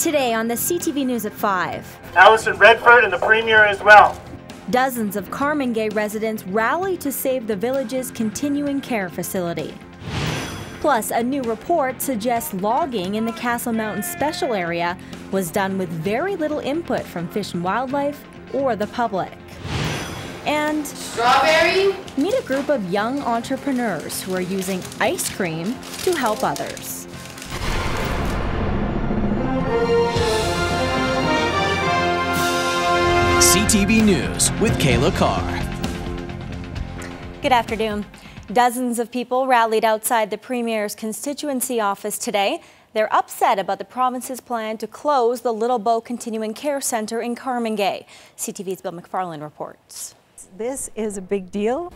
Today on the CTV News at 5. Alison Redford and the Premier as well. Dozens of Carmangay residents rally to save the village's continuing care facility. Plus, a new report suggests logging in the Castle Mountain Special Area was done with very little input from Fish and Wildlife or the public. And strawberry? Meet a group of young entrepreneurs who are using ice cream to help others. CTV News with Kayla Carr. Good afternoon. Dozens of people rallied outside the Premier's constituency office today. They're upset about the province's plan to close the Little Bow Continuing Care Centre in Carmangay. CTV's Bill McFarland reports. This is a big deal.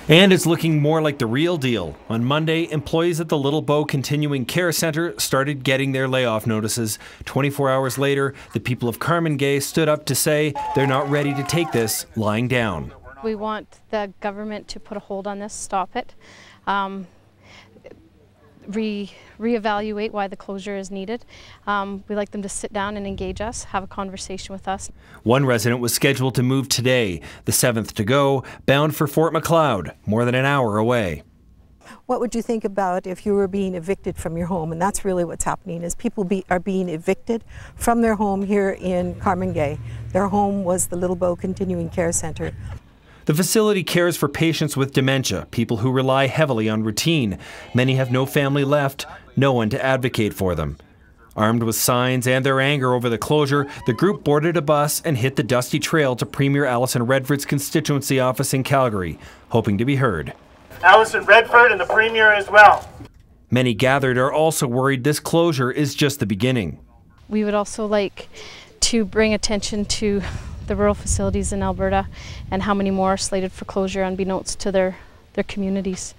And it's looking more like the real deal. On Monday, employees at the Little Bow Continuing Care Centre started getting their layoff notices. 24 hours later, the people of Carmangay stood up to say they're not ready to take this lying down. We want the government to put a hold on this, stop it, reevaluate why the closure is needed. We'd like them to sit down and engage us, have a conversation with us. One resident was scheduled to move today, the 7th to go, bound for Fort Macleod, more than an hour away. What would you think about if you were being evicted from your home? And that's really what's happening, is people are being evicted from their home here in Carmangay. Their home was the Little Bow Continuing Care Centre. The facility cares for patients with dementia, people who rely heavily on routine. Many have no family left, no one to advocate for them. Armed with signs and their anger over the closure, the group boarded a bus and hit the dusty trail to Premier Alison Redford's constituency office in Calgary, hoping to be heard. Alison Redford and the Premier as well. Many gathered are also worried this closure is just the beginning. We would also like to bring attention to the rural facilities in Alberta and how many more are slated for closure unbeknownst to their communities.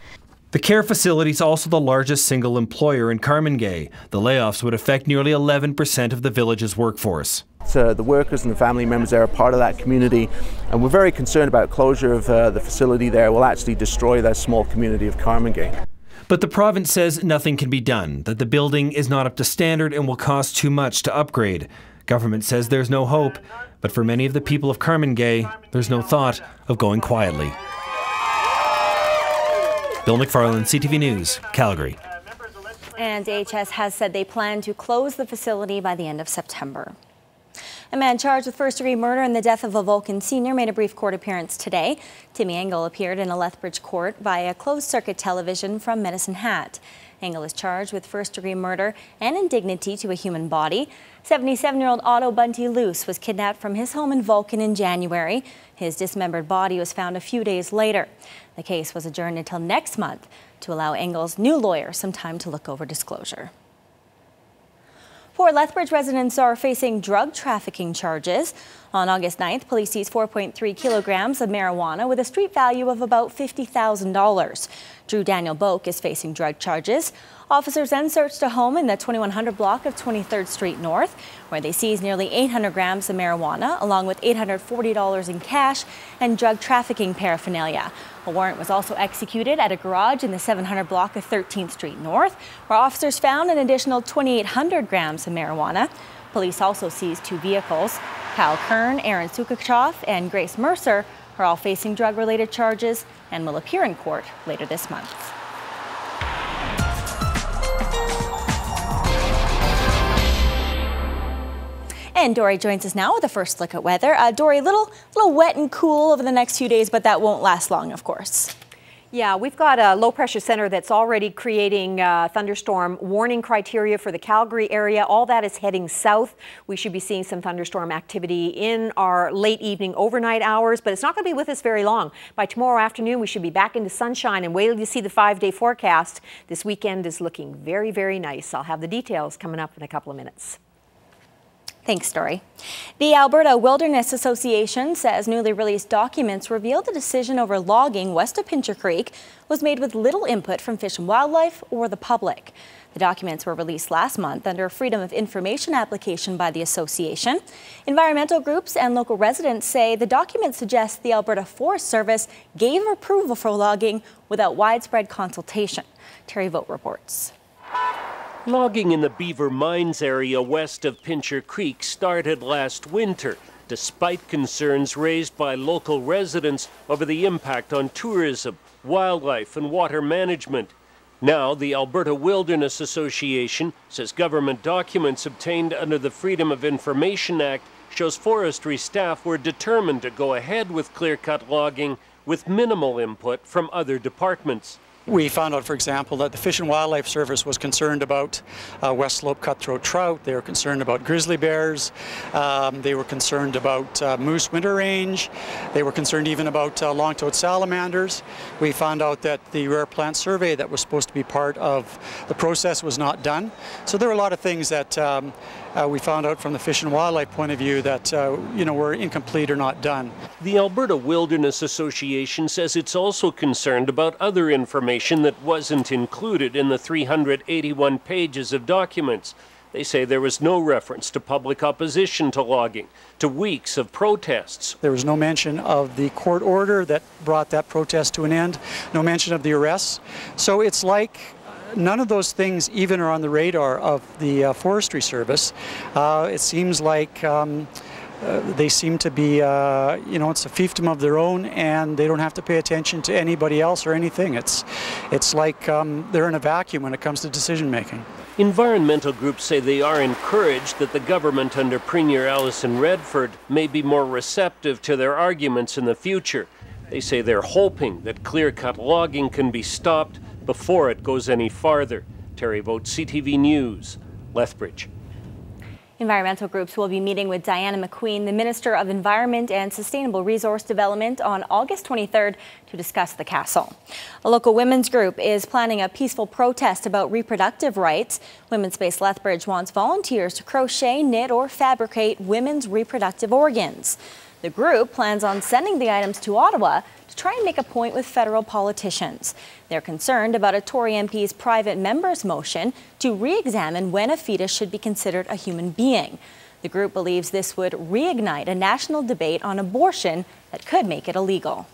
The care facility is also the largest single employer in Carmangay. The layoffs would affect nearly 11% of the village's workforce. So the workers and the family members there are part of that community, and we're very concerned about closure of the facility there will actually destroy that small community of Carmangay. But the province says nothing can be done, that the building is not up to standard and will cost too much to upgrade. Government says there's no hope, but for many of the people of Carmangay, there's no thought of going quietly. Bill McFarland, CTV News, Calgary. And AHS has said they plan to close the facility by the end of September. A man charged with first-degree murder in the death of a Vulcan senior made a brief court appearance today. Timmy Engel appeared in a Lethbridge court via closed-circuit television from Medicine Hat. Engel is charged with first-degree murder and indignity to a human body. 77-year-old Otto Bunty Luce was kidnapped from his home in Vulcan in January. His dismembered body was found a few days later. The case was adjourned until next month to allow Engel's new lawyer some time to look over disclosure. Four Lethbridge residents are facing drug trafficking charges. On August 9th, police seized 4.3 kilograms of marijuana with a street value of about $50,000. Drew Daniel Boak is facing drug charges. Officers then searched a home in the 2100 block of 23rd Street North, where they seized nearly 800 grams of marijuana, along with $840 in cash and drug trafficking paraphernalia. A warrant was also executed at a garage in the 700 block of 13th Street North, where officers found an additional 2,800 grams of marijuana. Police also seized two vehicles. Kyle Kern, Aaron Sukachoff, and Grace Mercer are all facing drug-related charges and will appear in court later this month. And Dory joins us now with a first look at weather. Dory, a little wet and cool over the next few days, but that won't last long, of course. Yeah, we've got a low pressure center that's already creating thunderstorm warning criteria for the Calgary area. All that is heading south. We should be seeing some thunderstorm activity in our late evening overnight hours, but it's not going to be with us very long. By tomorrow afternoon, we should be back into sunshine, and wait till you see the 5-day forecast. This weekend is looking very, very nice. I'll have the details coming up in a couple of minutes. Thanks, Dory. The Alberta Wilderness Association says newly released documents reveal the decision over logging west of Pincher Creek was made with little input from Fish and Wildlife or the public. The documents were released last month under a Freedom of Information application by the association. Environmental groups and local residents say the documents suggest the Alberta Forest Service gave approval for logging without widespread consultation. Terry Vogt reports. Logging in the Beaver Mines area west of Pincher Creek started last winter, despite concerns raised by local residents over the impact on tourism, wildlife, and water management. Now, the Alberta Wilderness Association says government documents obtained under the Freedom of Information Act shows forestry staff were determined to go ahead with clear-cut logging with minimal input from other departments. We found out, for example, that the Fish and Wildlife Service was concerned about West Slope cutthroat trout. They were concerned about grizzly bears. They were concerned about moose winter range. They were concerned even about long-toed salamanders. We found out that the rare plant survey that was supposed to be part of the process was not done. So there were a lot of things that we found out from the Fish and Wildlife point of view that were incomplete or not done. The Alberta Wilderness Association says it's also concerned about other information that wasn't included in the 381 pages of documents. They say there was no reference to public opposition to logging, to weeks of protests. There was no mention of the court order that brought that protest to an end, no mention of the arrests. So it's like none of those things even are on the radar of the Forestry Service. It seems like they seem to be, it's a fiefdom of their own, and they don't have to pay attention to anybody else or anything. It's like they're in a vacuum when it comes to decision making. Environmental groups say they are encouraged that the government under Premier Alison Redford may be more receptive to their arguments in the future. They say they're hoping that clear-cut logging can be stopped before it goes any farther. Terry Vogt, CTV News, Lethbridge. Environmental groups will be meeting with Diana McQueen, the Minister of Environment and Sustainable Resource Development, on August 23rd to discuss the castle. A local women's group is planning a peaceful protest about reproductive rights. Women's Space Lethbridge wants volunteers to crochet, knit, or fabricate women's reproductive organs. The group plans on sending the items to Ottawa to try and make a point with federal politicians. They're concerned about a Tory MP's private member's motion to re-examine when a fetus should be considered a human being. The group believes this would reignite a national debate on abortion that could make it illegal.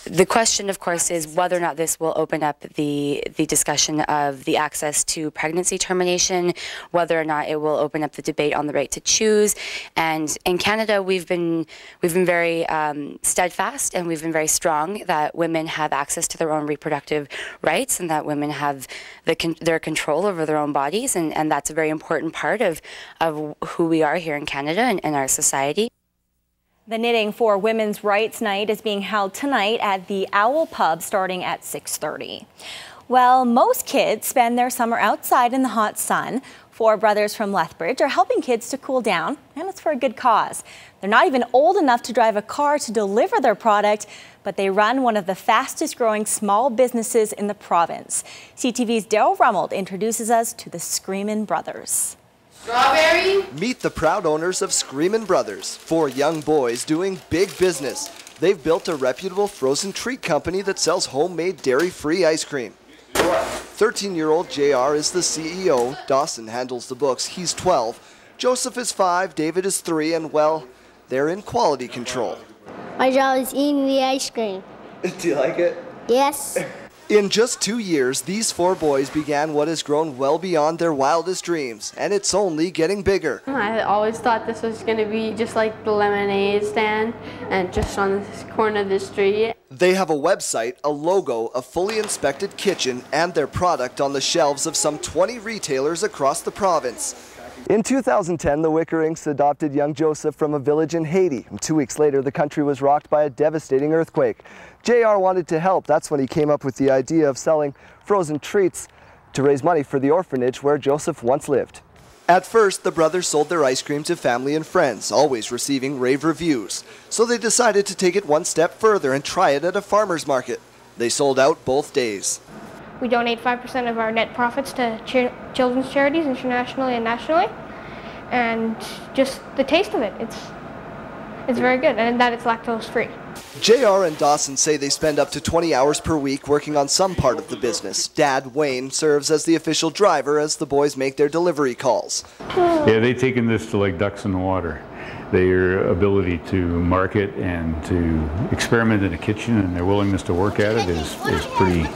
The question, of course, is whether or not this will open up the discussion of the access to pregnancy termination, whether or not it will open up the debate on the right to choose. And in Canada, we've been very steadfast, and we've been very strong that women have access to their own reproductive rights, and that women have their control over their own bodies, and that's a very important part of who we are here in Canada and our society. The Knitting for Women's Rights Night is being held tonight at the Owl Pub starting at 6:30. Well, most kids spend their summer outside in the hot sun. 4 brothers from Lethbridge are helping kids to cool down, and it's for a good cause. They're not even old enough to drive a car to deliver their product, but they run one of the fastest growing small businesses in the province. CTV's Daryl Rummold introduces us to the Screamin' Brothers. Strawberry? Meet the proud owners of Screamin' Brothers, 4 young boys doing big business. They've built a reputable frozen treat company that sells homemade dairy-free ice cream. 13-year-old JR is the CEO. Dawson handles the books. He's 12. Joseph is 5. David is 3. And, well, they're in quality control. My job is eating the ice cream. Do you like it? Yes. In just 2 years, these 4 boys began what has grown well beyond their wildest dreams, and it's only getting bigger. I always thought this was going to be just like the lemonade stand and just on the corner of the street. They have a website, a logo, a fully inspected kitchen, and their product on the shelves of some 20 retailers across the province. In 2010, the Wicker Inks adopted young Joseph from a village in Haiti. 2 weeks later, the country was rocked by a devastating earthquake. JR wanted to help. That's when he came up with the idea of selling frozen treats to raise money for the orphanage where Joseph once lived. At first, the brothers sold their ice cream to family and friends, always receiving rave reviews. So they decided to take it one step further and try it at a farmer's market. They sold out both days. We donate 5% of our net profits to children's charities internationally and nationally. And just the taste of it, it's very good, and that it's lactose free. JR and Dawson say they spend up to 20 hours per week working on some part of the business. Dad, Wayne, serves as the official driver as the boys make their delivery calls. Yeah, they've taken this to like ducks in the water. Their ability to market and to experiment in a kitchen and their willingness to work at it is pretty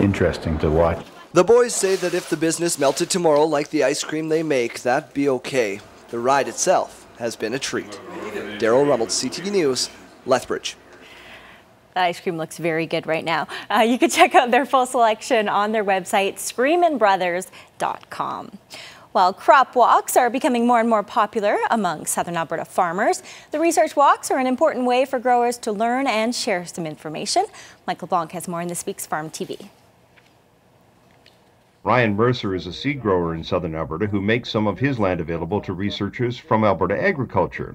interesting to watch. The boys say that if the business melted tomorrow like the ice cream they make, that'd be okay. The ride itself has been a treat. Daryl Rummel, CTV News, Lethbridge. That ice cream looks very good right now. You can check out their full selection on their website, screaminbrothers.com. While crop walks are becoming more and more popular among Southern Alberta farmers, the research walks are an important way for growers to learn and share some information. Michael Bonk has more in this week's Farm TV. Ryan Mercer is a seed grower in Southern Alberta who makes some of his land available to researchers from Alberta Agriculture.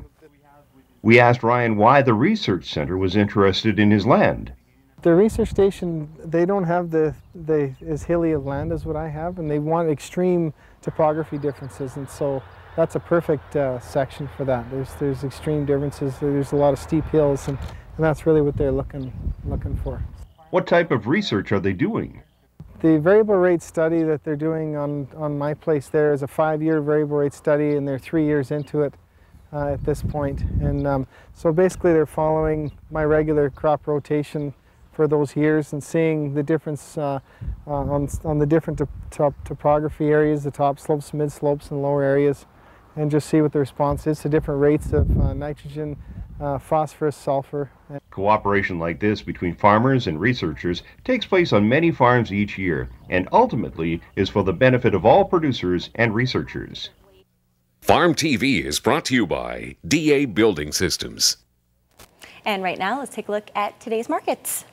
We asked Ryan why the research center was interested in his land. The research station, they don't have as hilly of land as what I have, and they want extreme topography differences, and so that's a perfect section for that. There's extreme differences. There's a lot of steep hills, and that's really what they're looking for. What type of research are they doing? The variable rate study that they're doing on my place there is a 5-year variable rate study, and they're 3 years into it at this point. And so basically they're following my regular crop rotation for those years and seeing the difference on the different topography areas, the top slopes, mid slopes, and lower areas, and just see what the response is to different rates of nitrogen, phosphorus, sulfur. Cooperation like this between farmers and researchers takes place on many farms each year and ultimately is for the benefit of all producers and researchers. Farm TV is brought to you by DA Building Systems. And right now, let's take a look at today's markets.